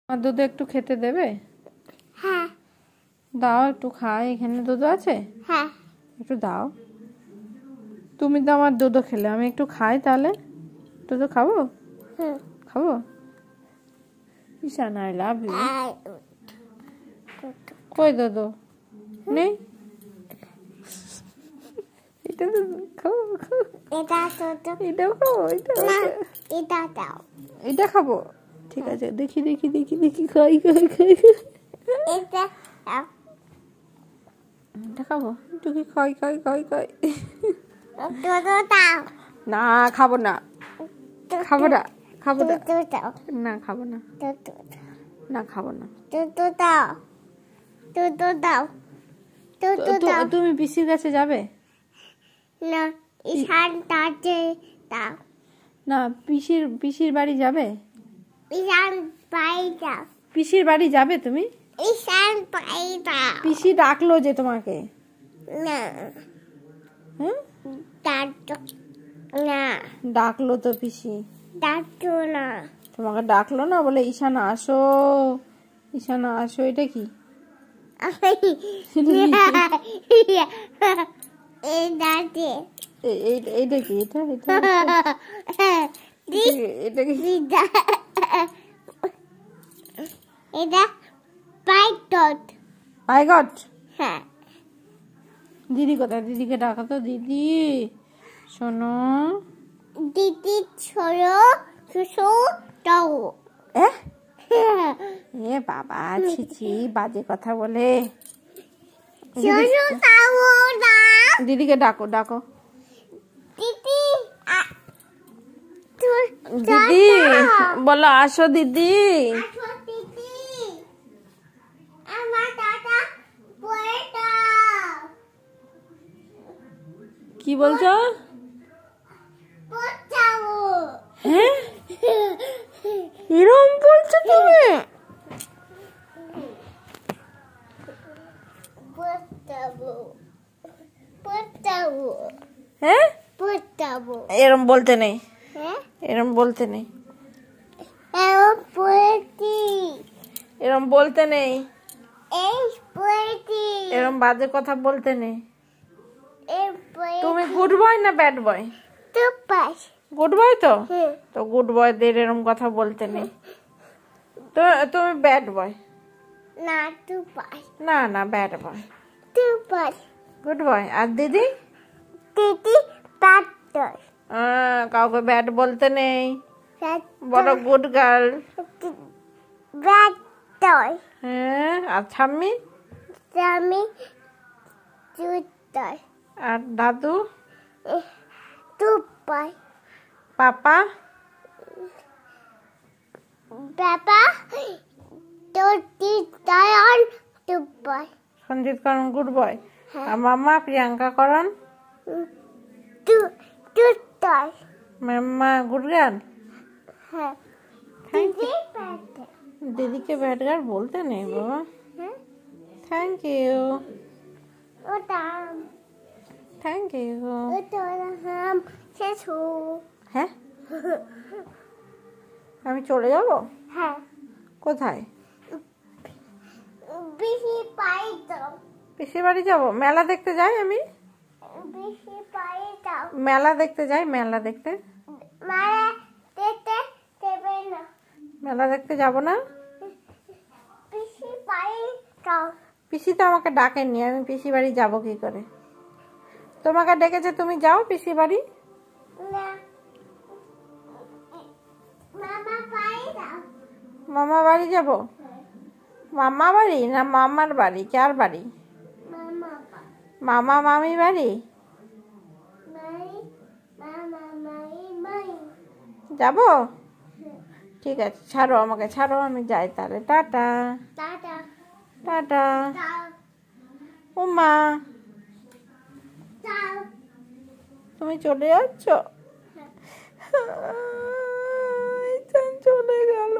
আর দুধ একটু খেতে দেবে? হ্যাঁ। দাও একটু খাই, এখানে দুধ আছে। হ্যাঁ। একটু দাও। তুমি তো আমার দুধ খেলে, আমি একটু খাই তাহলে। দুধ খাবো? খাবো। ঈশান আই লাভ ইউ। কই দুধ নেই? এটা তো খাবো। এটাও খাবো। এটা দাও। এটা খাবো, ঠিক আছে। দেখি দেখি দেখি দেখি, খাই খাই খাই। এটা দাও। এটা খাবো, দেখি খাই খাই খাই খাই। দুধ দাও। না খাবো না, খাবো না, খাবো না। দুধ দাও। না খাবো না, দুধ না খাবো না। দুধ দাও। দুধ দাও। দুধ দাও। তুমি পিসির কাছে যাবে না, ঈশান তাতে দাও। না? পিসির বাড়ি যাবে? ঈশান পাই দাও। পিসির বাড়ি যাবে তুমি? ঈশান পাই দাও। পিসি ডাকলো যে তোমাকে। না। হ্যাঁ, দাদু না। ডাকলো তো পিসি। দাদু না। তোমাকে ডাকলো না, বলে ঈশান আসো, ঈশান আসো। এটা কি? এই দাদি। এইটা কি? এটা এটা এটা কি? এটা পাইটট। পাইগট? হ্যাঁ। দিদি কোথায়? দিদিকে ডাকা তো। দিদি শোনো। দিদি ছোড়ো শুশু দাও। এ বাবা, ছিছি, বাজে কথা বলে। শুশু দাও না। দিদিকে ডাকো ডাকো। দিদি দিদি বলো, আসো দিদি। আসো দিদি। আমার দাদা বলে দাও। কি বলছো? পড়াও। হ্যাঁ, এরম বলছো তুমি? পড়াও। হ্যাঁ, পড়াও। এরম বলতে নেই, হ্যাঁ। এরম বলতে নেই, এও পড়তি। এরম বলতে নেই, এই পড়তি। এরম বাজে কথা বলতে নেই। এই পড়তি। তুমি গুড বয় না ব্যাড বয়? তো পাস। গুড বয় তো। হ্যাঁ। তো গুড বয়দের এরম কথা বলতে নেই। তো তুমি ব্যাড বয়। না, তো পাস। না না, ব্যাড বয়। তো পাস। Good boy. আর দিদি? দিদি পাতর। কাউকে ব্যাড বলতে নেই, বড় গুড গার্ল। পাতর। হ্যাঁ। আর ছাম্মি? আমি চুতর। আর দাদু? তো পাই। পাপা? বাবা তোর দিদার তো পাই। সঞ্জিত করণ গুড বয়। আর মামা প্রিয়াঙ্কা করণ? চুতর। মাম্মা গুড গার্ল। হ্যাঁ। দিদি পাতর। দিদিকে ব্যাড গার্ল বলতে নেই বাবা। হ্যাঁ। থ্যাংক ইউ, ওটা থ্যাংক ইউ। ওটা হাম শেষু। হ্যাঁ, আমি চলে যাব? হ্যাঁ। কোথায়? বেশি পাই তো। পিসির বাড়ি যাব? মেলা দেখতে যাই আমি। বেশি পাই দাও। মেলা দেখতে যাই, মেলা দেখতে। মারা দেখতে দেবে না। মেলা দেখতে যাব না? বেশি পাই দাও। পিসি তো আমাকে ডাকেননি, আমি পিসি বাড়ি যাব কি করে? তোমাকে ডেকেছে, তুমি যাও পিসি বাড়ি। না, মামা পাই দাও। মামা বাড়ি যাব? মামা বাড়ি না মামার বাড়ি? কার বাড়ি? মামা পাই। মামা মামি বাড়ি মাই মামা মাই মাই। যাব? ঠিক আছে, ছাড়ো আমাকে, ছাড়ো, আমি যাই তাহলে। Tata tata. টাটা। যাও। উমা, যাও। তুমি চলে যাচ্ছ? চলে গেল।